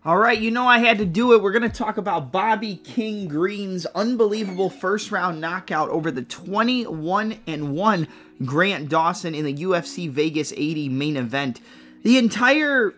All right, you know I had to do it. We're going to talk about Bobby King Green's unbelievable first-round knockout over the 21-1 Grant Dawson in the UFC Vegas 80 main event. The entire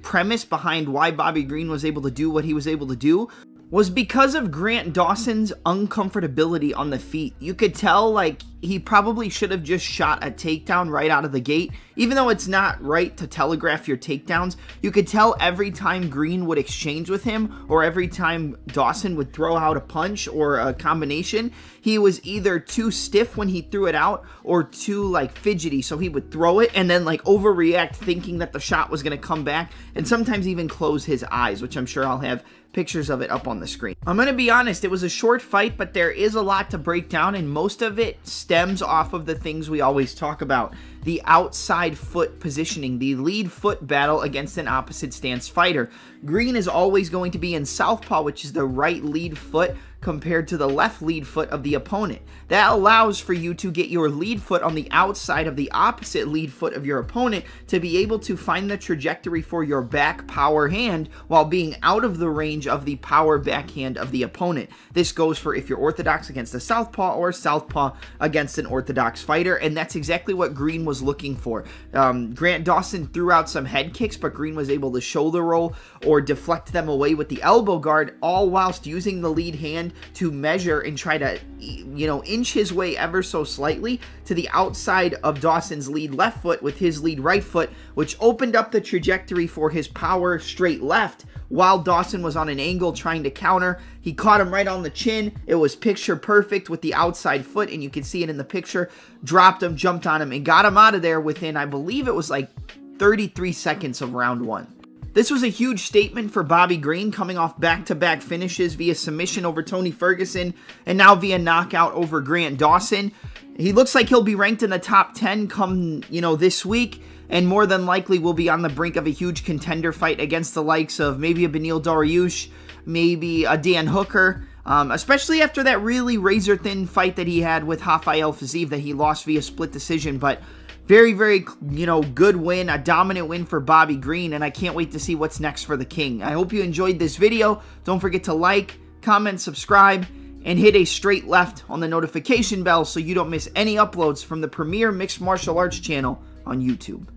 premise behind why Bobby Green was able to do what he was able to do was because of Grant Dawson's uncomfortability on the feet. You could tell he probably should have just shot a takedown right out of the gate. Even though it's not right to telegraph your takedowns, you could tell every time Green would exchange with him or every time Dawson would throw out a punch or a combination, he was either too stiff when he threw it out or too fidgety. So he would throw it and then overreact thinking that the shot was going to come back, and sometimes even close his eyes, which I'm sure I'll have pictures of it up on the screen. I'm going to be honest, it was a short fight, but there is a lot to break down, and most of it stems off of the things we always talk about. The outside foot positioning, the lead foot battle against an opposite stance fighter. Green is always going to be in southpaw, which is the right lead foot, compared to the left lead foot of the opponent. That allows for you to get your lead foot on the outside of the opposite lead foot of your opponent to be able to find the trajectory for your back power hand while being out of the range of the power backhand of the opponent. This goes for if you're orthodox against a southpaw or southpaw against an orthodox fighter, and that's exactly what Green was looking for. Grant Dawson threw out some head kicks, but Green was able to shoulder roll or deflect them away with the elbow guard, all whilst using the lead hand to measure and try to, inch his way ever so slightly to the outside of Dawson's lead left foot with his lead right foot, which opened up the trajectory for his power straight left while Dawson was on an angle trying to counter. He caught him right on the chin. It was picture perfect with the outside foot, and you can see it in the picture. Dropped him, jumped on him, and got him out of there within, I believe it was 33 seconds of round one. This was a huge statement for Bobby Green, coming off back-to-back finishes via submission over Tony Ferguson and now via knockout over Grant Dawson. He looks like he'll be ranked in the top 10 come, this week, and more than likely will be on the brink of a huge contender fight against the likes of maybe a Beneil Dariush, maybe a Dan Hooker, especially after that really razor-thin fight that he had with Rafael Fiziev that he lost via split decision. But very, very, good win, a dominant win for Bobby Green, and I can't wait to see what's next for the King. I hope you enjoyed this video. Don't forget to like, comment, subscribe, and hit a straight left on the notification bell so you don't miss any uploads from the premier mixed martial arts channel on YouTube.